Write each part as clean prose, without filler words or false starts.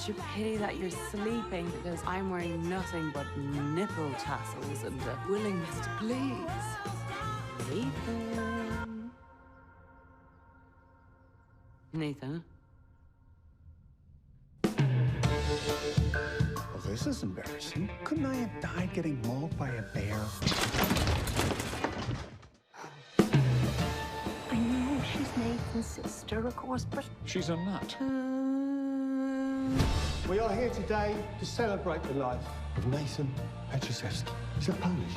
such a pity that you're sleeping because I'm wearing nothing but nipple tassels and a willingness to please. Nathan. Nathan? Well, this is embarrassing. Couldn't I have died getting mauled by a bear? I know she's Nathan's sister, of course, but... She's a nut. We are here today to celebrate the life of Nathan Petrzewski. Is that Polish?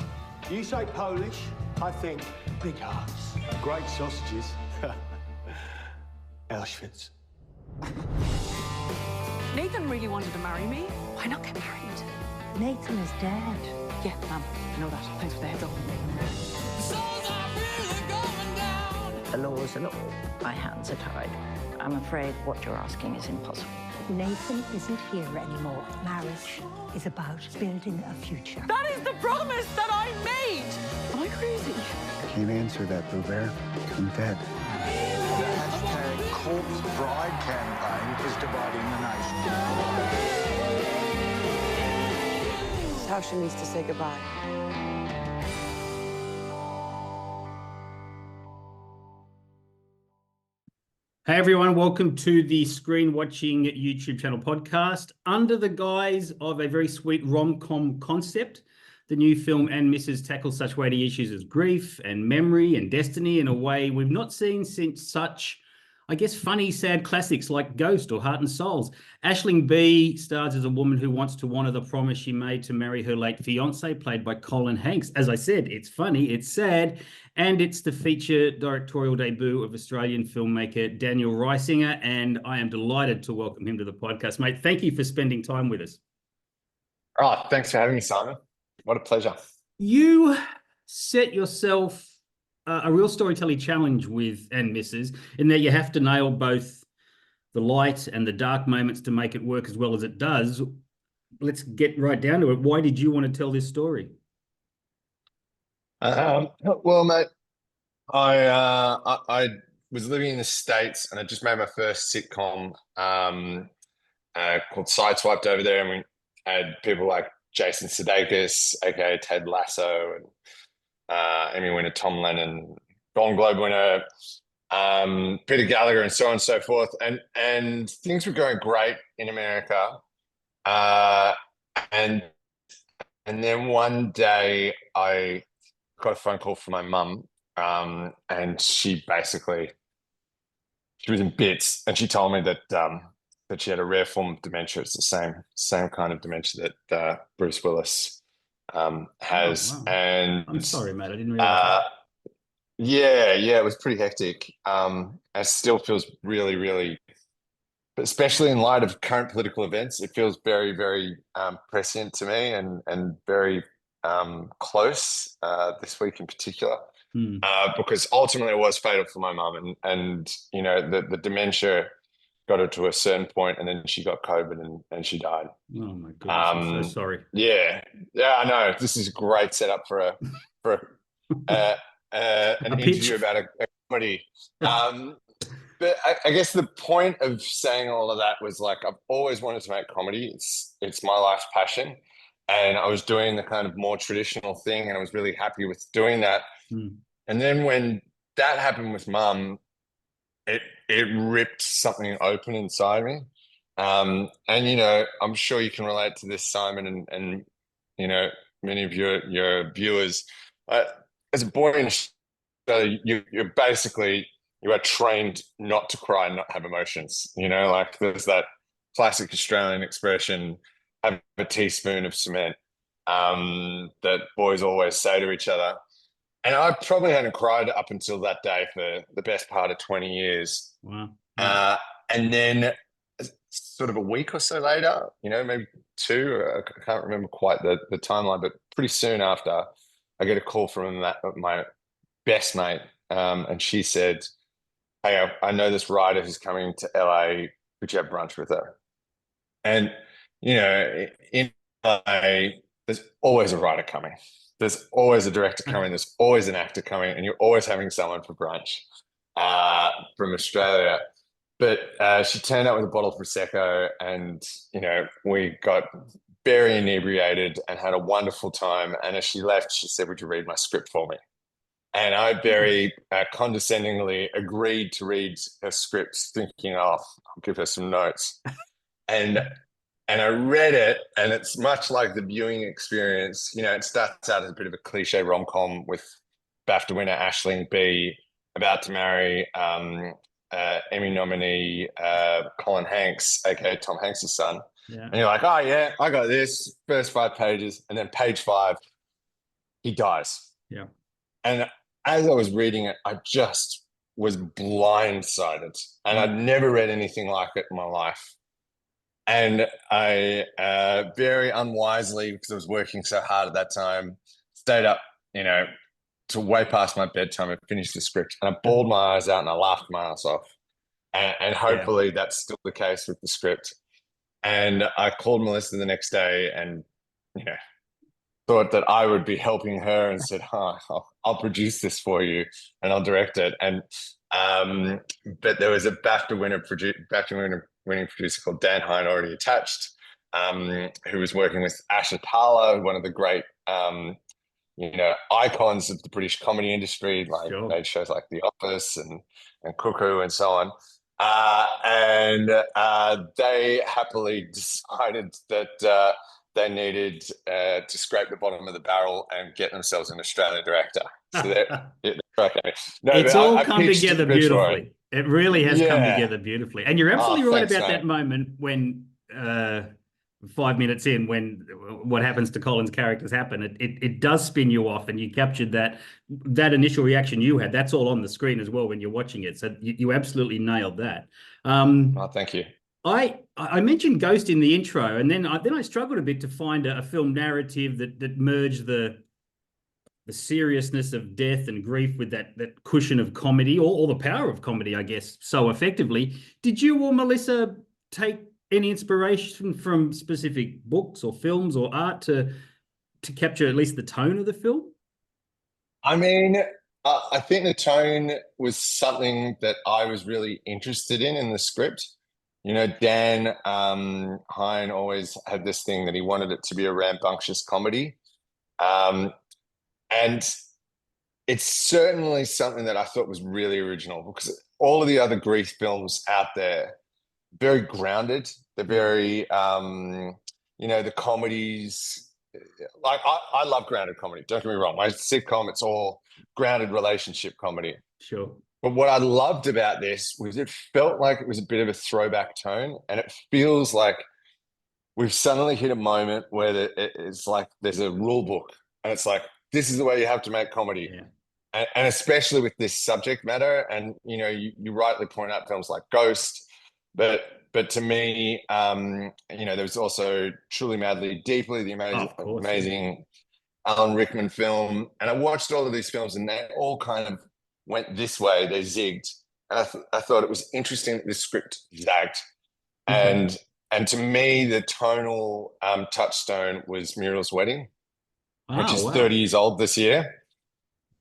You say Polish, I think big hearts, great sausages, Auschwitz. Nathan really wanted to marry me. Why not get married? Nathan is dead. Yeah, Mum, I know that. Thanks for the heads up. The laws are law. My hands are tied. I'm afraid what you're asking is impossible. Nathan isn't here anymore. Marriage is about building a future. That is the promise that I made! Am I crazy? Can't answer that, Boo Bear. I'm dead. The hashtag Corpse Bride campaign is dividing the nation. This is how she needs to say goodbye. Hey everyone, welcome to the Screen Watching YouTube channel podcast. Under the guise of a very sweet rom-com concept, the new film and Mrs. tackles such weighty issues as grief and memory and destiny in a way we've not seen since such, I guess, funny, sad classics like Ghost or Heart and Souls. Aisling Bea stars as a woman who wants to honor the promise she made to marry her late fiancé, played by Colin Hanks. As I said, it's funny, it's sad, and it's the feature directorial debut of Australian filmmaker Daniel Reisinger, and I am delighted to welcome him to the podcast. Mate, thank you for spending time with us. Oh, thanks for having me, Simon. What a pleasure. You set yourself a real storytelling challenge with and Mrs. in that you have to nail both the light and the dark moments to make it work as well as it does. Let's get right down to it. Why did you want to tell this story? Well, mate, I was living in the States and I just made my first sitcom called Sideswiped over there, and we had people like Jason Sudeikis, aka Ted Lasso, and Emmy winner Tom Lennon, Golden Globe winner Peter Gallagher, and so on and so forth. And things were going great in America. And then one day I got a phone call from my mum, and she was in bits, and she told me that she had a rare form of dementia. It's the same kind of dementia that Bruce Willis has. Oh, wow. And I'm sorry, mate, I didn't realize that. Yeah, it was pretty hectic. It still feels really, really, but especially in light of current political events, it feels very, very prescient to me, and very close this week in particular, because ultimately it was fatal for my mum, and you know, the dementia got her to a certain point, and then she got COVID and she died. Oh my goodness, I'm so sorry. Yeah, I know. This is a great setup for an interview about a comedy. But I guess the point of saying all of that was, like, I've always wanted to make comedy. It's my life's passion. And I was doing the kind of more traditional thing, and I was really happy with doing that. And then when that happened with Mum, it ripped something open inside me. And, you know, I'm sure you can relate to this, Simon, and you know, many of your viewers. As a boy in Australia, you are trained not to cry and not have emotions. You know, like there's that classic Australian expression, have a teaspoon of cement, that boys always say to each other. And I probably hadn't cried up until that day for the best part of 20 years. Wow. And then sort of a week or so later, you know, maybe two, I can't remember quite the timeline, but pretty soon after, I get a call from my best mate, and she said, "Hey, I know this writer who's coming to LA. Could you have brunch with her?" And, you know, in LA, there's always a writer coming. There's always a director coming. There's always an actor coming, and you're always having someone for brunch from Australia. But she turned up with a bottle of Prosecco, and, you know, we got very inebriated and had a wonderful time. And as she left, she said, "Would you read my script for me?" And I very condescendingly agreed to read her script, thinking, "Oh, I'll give her some notes." And I read it, and it's much like the viewing experience. You know, it starts out as a bit of a cliche rom-com with BAFTA winner Aisling Bea about to marry Emmy nominee Colin Hanks, aka Tom Hanks' son. Yeah. And you're like, "Oh yeah, I got this." First 5 pages, and then page 5, he dies. Yeah. And as I was reading it, I just was blindsided, and I'd never read anything like it in my life. And I very unwisely, because I was working so hard at that time, stayed up, you know, to way past my bedtime and finished the script. And I bawled my eyes out and I laughed my ass off. And hopefully that's still the case with the script. And I called Melissa the next day and, you know, thought that I would be helping her, and said, I'll produce this for you and I'll direct it. And but there was a BAFTA winning producer called Dan Hine, already attached, who was working with Asha Tala, one of the great you know, icons of the British comedy industry, like made shows like The Office and Cuckoo and so on. And they happily decided that they needed to scrape the bottom of the barrel and get themselves an Australian director. So it's all come together beautifully. It really has come together beautifully. And you're absolutely right about that moment when 5 minutes in, when what happens to Colin's characters happen, it does spin you off, and you captured that initial reaction you had. That's all on the screen as well when you're watching it. So you absolutely nailed that. Thank you. I mentioned Ghost in the intro, and then I struggled a bit to find a film narrative that merged the seriousness of death and grief with that cushion of comedy, or the power of comedy, I guess, so effectively. Did you or Melissa take any inspiration from specific books or films or art to capture at least the tone of the film? I mean, I think the tone was something that I was really interested in the script. You know, Dan Hine always had this thing that he wanted it to be a rambunctious comedy. And it's certainly something that I thought was really original, because all of the other grief films out there, very grounded. They're very, you know, the comedies, like I love grounded comedy. Don't get me wrong. My sitcom, it's all grounded relationship comedy. Sure. But what I loved about this was it felt like it was a bit of a throwback tone, and it feels like we've suddenly hit a moment where it's like there's a rule book, and it's like, this is the way you have to make comedy. Yeah. And especially with this subject matter. And, you know, you rightly point out films like Ghost, but to me, you know, there's also Truly, Madly, Deeply, the amazing Alan Rickman film. And I watched all of these films, and they all kind of went this way. They zigged. And I thought it was interesting that this script zagged. And to me, the tonal touchstone was Muriel's Wedding, which is 30 years old this year.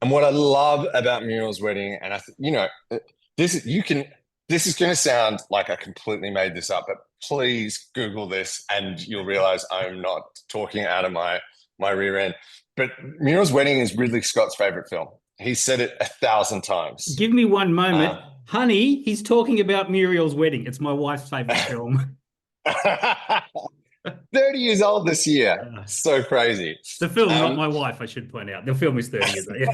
And what I love about Muriel's Wedding, and you know, this is going to sound like I completely made this up, but please Google this and you'll realize I'm not talking out of my rear end. But Muriel's Wedding is Ridley Scott's favorite film. He said it 1,000 times. Give me one moment. Honey, he's talking about Muriel's Wedding. It's my wife's favorite film. 30 years old this year. So crazy. The film, not my wife, I should point out. The film is 30 years old.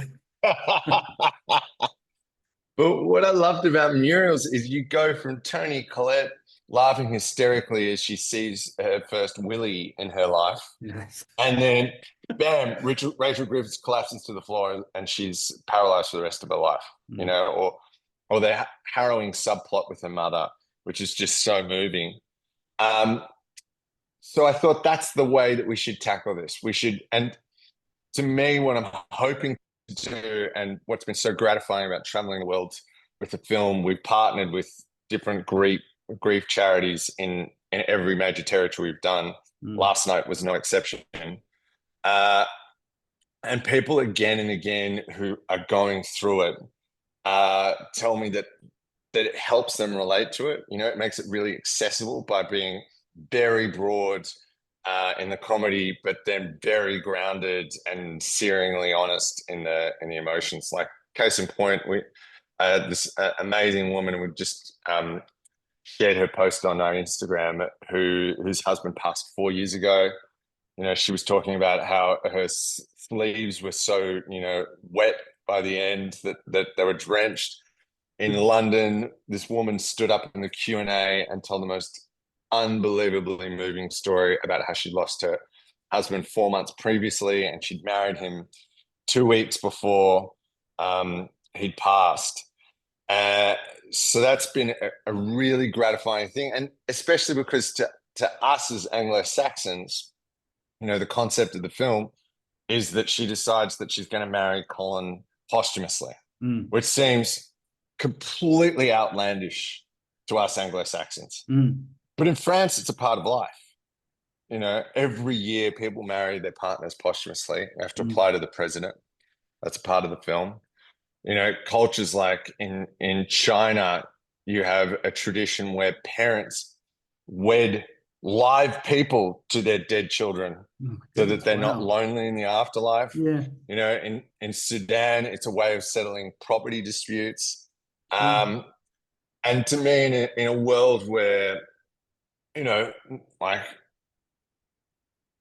But what I loved about Muriel's is you go from Toni Collette laughing hysterically as she sees her first Willie in her life. Yes. And then, bam, Rachel Griffiths collapses to the floor and she's paralyzed for the rest of her life, you know, or the harrowing subplot with her mother, which is just so moving. So I thought that's the way that we should tackle this. We should, and to me, what I'm hoping to do, and what's been so gratifying about traveling the world with the film, we've partnered with different grief charities in every major territory we've done. Last night was no exception. And people again and again who are going through it tell me that that it helps them relate to it. You know, it makes it really accessible by being very broad in the comedy, but then very grounded and searingly honest in the emotions. Like, case in point, we this amazing woman, and we've just shared her post on our Instagram, whose husband passed 4 years ago. You know, she was talking about how her sleeves were so, you know, wet by the end that they were drenched. In London, this woman stood up in the Q&A and told the most unbelievably moving story about how she lost her husband 4 months previously, and she'd married him 2 weeks before he'd passed. So that's been a really gratifying thing, and especially because to us as Anglo-Saxons, you know, the concept of the film is that she decides that she's going to marry Colin posthumously, which seems completely outlandish to us Anglo-Saxons. But in France, it's a part of life. You know, every year people marry their partners posthumously. You have to apply to the president. That's a part of the film. You know, cultures like in China, you have a tradition where parents wed live people to their dead children so that they're not lonely in the afterlife. Yeah. You know, in Sudan, it's a way of settling property disputes. And to me, in a world where, you know, like,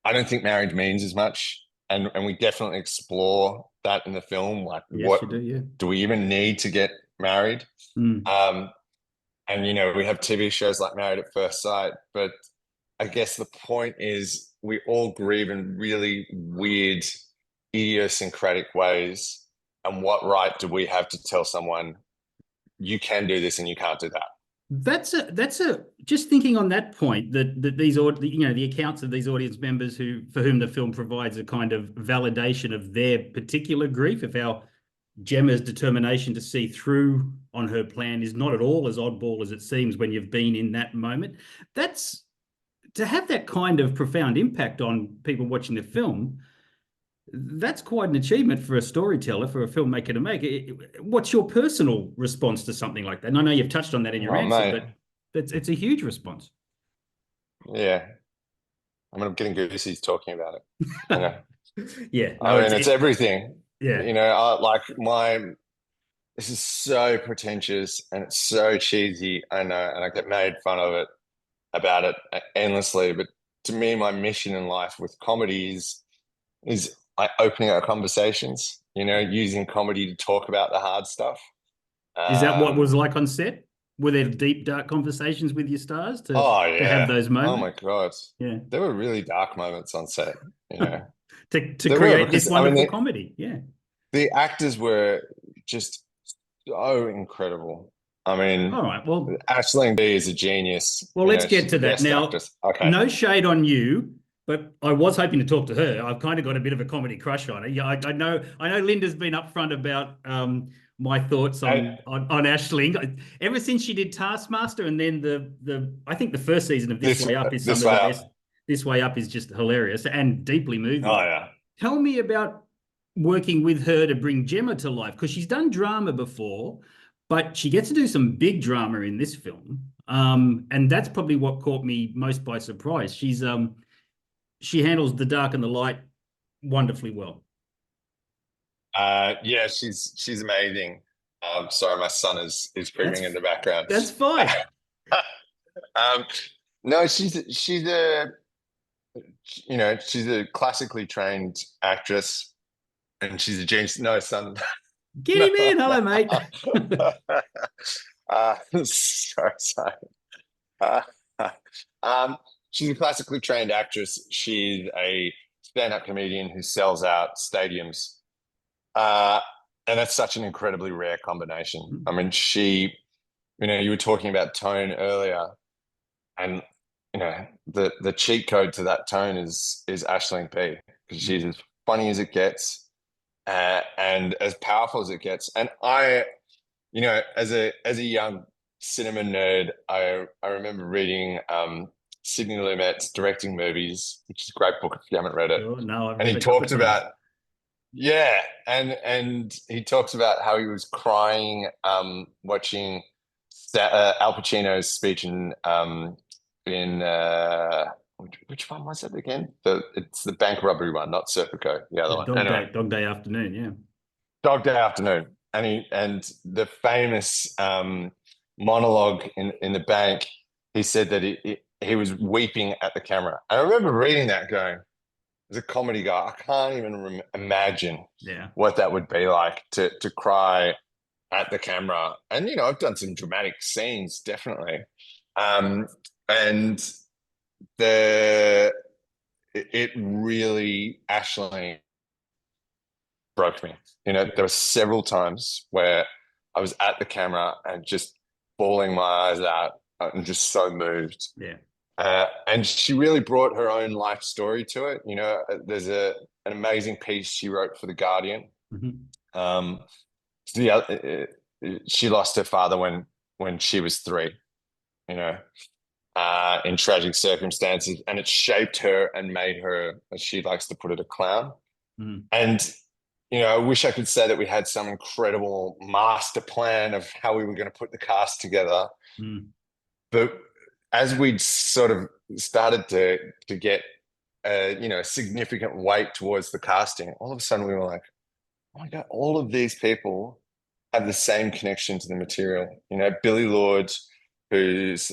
I don't think marriage means as much, and we definitely explore that in the film. Like, yes, do we even need to get married? And, you know, we have TV shows like Married at First Sight, but I guess the point is we all grieve in really weird, idiosyncratic ways. And what right do we have to tell someone, you can do this and you can't do that? That's a just thinking on that point, that these, you know, the accounts of these audience members for whom the film provides a kind of validation of their particular grief, of how Gemma's determination to see through on her plan is not at all as oddball as it seems when you've been in that moment. That's to have that kind of profound impact on people watching the film. That's quite an achievement for a storyteller, for a filmmaker to make. What's your personal response to something like that? And I know you've touched on that in your answer, mate, but it's a huge response. Yeah. I mean, I'm getting goosies talking about it. You know? Yeah. No, I mean, it's everything. Yeah. You know, this is so pretentious and it's so cheesy. I know, and I get made fun of it about it endlessly. But to me, my mission in life with comedy is like opening up conversations, you know, using comedy to talk about the hard stuff. Is that what was like on set? Were there deep, dark conversations with your stars to have those moments? Oh my God. Yeah. There were really dark moments on set, you know. to create this wonderful comedy. Yeah. The actors were just so incredible. I mean, all right, well, Aisling Bea is a genius. Well, let's get to that now. Okay. No shade on you, but I was hoping to talk to her. I've kind of got a bit of a comedy crush on her. Yeah, I know Linda's been upfront about my thoughts on Aisling ever since she did Taskmaster, and then I think the first season of This Way Up is some of the best. This Way Up is just hilarious and deeply moving. Oh yeah. Tell me about working with her to bring Gemma to life, because she's done drama before, but she gets to do some big drama in this film. And that's probably what caught me most by surprise. She handles the dark and the light wonderfully well. Yeah, she's amazing. Sorry, my son is screaming in the background. That's fine. No, she's a classically trained actress, and she's a genius. No, son. Get him in. Hello, mate. Sorry. She's a classically trained actress. She's a stand-up comedian who sells out stadiums. And that's such an incredibly rare combination. I mean, you were talking about tone earlier, and, you know, the cheat code to that tone is Aisling Bea, because she's as funny as it gets. And as powerful as it gets. And I, you know, as a young cinema nerd, I remember reading Sidney Lumet's Directing Movies, which is a great book if you haven't read it. Oh, no, and he talked about, and he talks about how he was crying watching Al Pacino's speech in which one was it again? It's the bank robbery one, not Serpico, the other one. Anyway. Dog Day Afternoon, yeah. Dog Day Afternoon, and the famous monologue in the bank. He said that he was weeping at the camera. I remember reading that, going, as a comedy guy, I can't even imagine what that would be like to cry at the camera. And I've done some dramatic scenes, definitely, and it really, Aisling broke me. There were several times where I was at the camera and just bawling my eyes out and just so moved. Yeah. And she really brought her own life story to it. There's an amazing piece she wrote for The Guardian. Mm-hmm. She lost her father when she was 3, in tragic circumstances, and it shaped her and made her, as she likes to put it, a clown. Mm. And I wish I could say that we had some incredible master plan of how we were going to put the cast together. Mm. But as we'd sort of started to get a significant weight towards the casting, all of a sudden we were like, oh my God, all of these people have the same connection to the material. Billy Lord, who's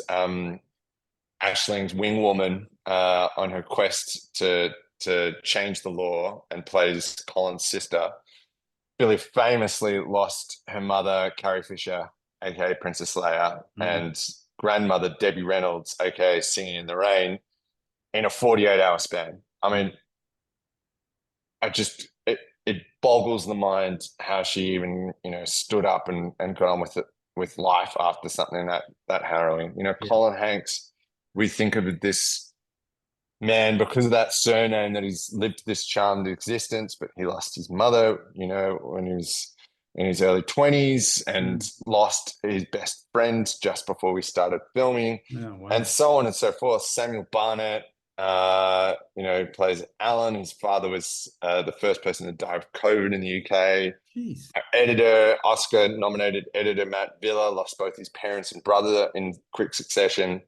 Aisling's wing woman on her quest to change the law and plays Colin's sister. Billy famously lost her mother, Carrie Fisher, aka Princess Leia, and grandmother, Debbie Reynolds, aka Singing in the Rain, in a 48-hour span. I mean, it boggles the mind how she even, stood up and got on with life after something that harrowing. Colin Hanks, we think of this man because of that surname that he's lived this charmed existence, but he lost his mother, when he was in his early 20s, and lost his best friend just before we started filming. Oh, wow. And so on and so forth. Samuel Barnett, plays Alan. His father was the first person to die of COVID in the UK. Jeez. Our editor, Oscar-nominated editor Matt Villa, lost both his parents and brother in quick succession.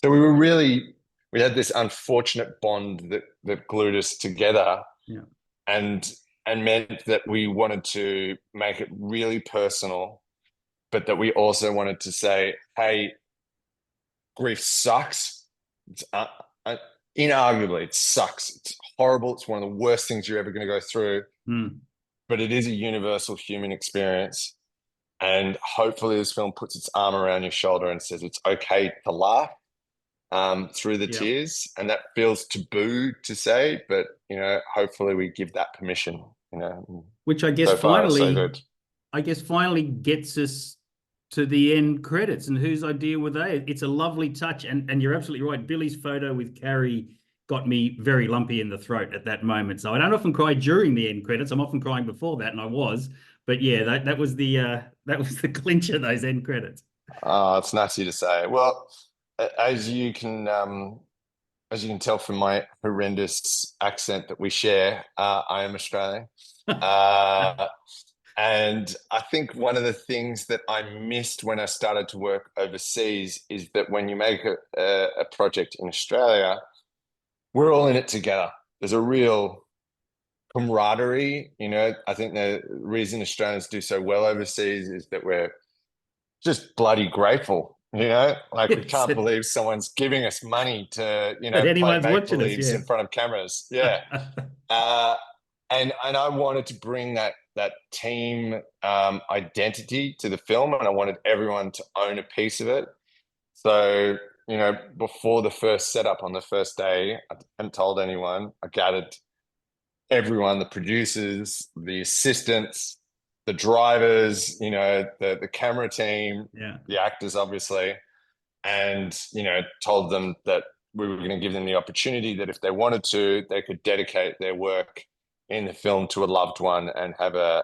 So we had this unfortunate bond that glued us together, and meant that we wanted to make it really personal, but that we also wanted to say, hey, grief sucks. It's inarguably, it sucks. It's horrible. It's one of the worst things you're ever going to go through, but it is a universal human experience. And hopefully this film puts its arm around your shoulder and says it's okay to laugh through the tears. And that feels taboo to say, but hopefully we give that permission, which I guess finally gets us to the end credits. And whose idea were they? It's a lovely touch, and you're absolutely right. Billy's photo with Carrie got me very lumpy in the throat at that moment. So I don't often cry during the end credits. I'm often crying before that, and I was. But yeah, that was the clincher, those end credits. Oh, it's nasty to say. Well, as you can tell from my horrendous accent that we share, I am Australian. And I think one of the things that I missed when I started to work overseas is that when you make a project in Australia, we're all in it together. There's a real camaraderie. I think the reason Australians do so well overseas is that we're just bloody grateful. We can't believe someone's giving us money to, play make-believes in front of cameras. Yeah. And I wanted to bring that team identity to the film, and I wanted everyone to own a piece of it. So, before the first setup on the first day, I hadn't told anyone. I gathered everyone, the producers, the assistants, the drivers, the camera team, the actors, obviously, and, told them that we were going to give them the opportunity that if they wanted to, they could dedicate their work in the film to a loved one and have a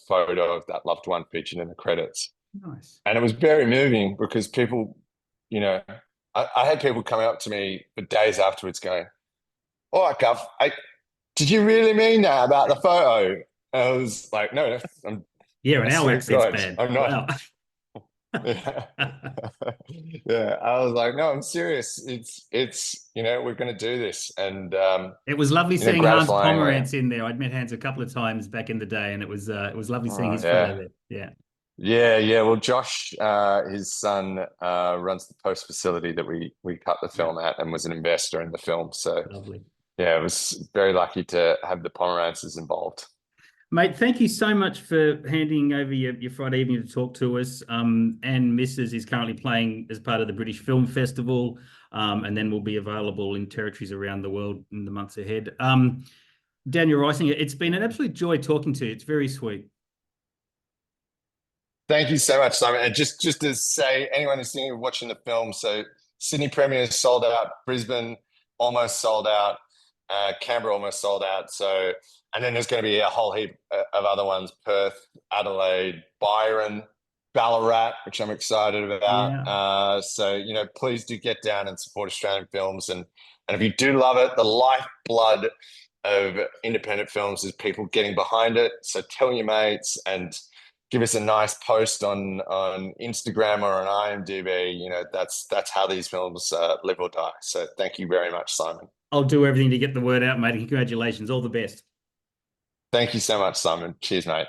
photo of that loved one featured in the credits. Nice. And it was very moving because people, I had people coming up to me for days afterwards going, all right, Gov, did you really mean that about the photo? And I was like, no, I'm and our accent's bad. I'm not. Yeah. Yeah, I was like, no, I'm serious. It's we're going to do this, and it was lovely seeing Hans gratifyingly. Pomerantz in there. I'd met Hans a couple of times back in the day, and it was lovely seeing his yeah. photo there. Yeah. Yeah. Well, Josh, his son, runs the post facility that we cut the film at, and was an investor in the film. So Lovely. yeah, I was very lucky to have the Pomerantzes involved. Mate, thank you so much for handing over your Friday evening to talk to us. And Mrs. is currently playing as part of the British Film Festival, and then will be available in territories around the world in the months ahead. Daniel Reisinger, it's been an absolute joy talking to you. It's very sweet. Thank you so much, Simon. And just to say, anyone who's thinking of watching the film, so Sydney premiere is sold out, Brisbane almost sold out, Canberra almost sold out. So, and then there's going to be a whole heap of other ones: Perth, Adelaide, Byron, Ballarat, which I'm excited about. Yeah. So please do get down and support Australian films, and if you do love it, the lifeblood of independent films is people getting behind it. So tell your mates and give us a nice post on Instagram or on IMDb. That's how these films live or die. So thank you very much, Simon. I'll do everything to get the word out, mate. Congratulations. All the best. Thank you so much, Simon. Cheers, mate.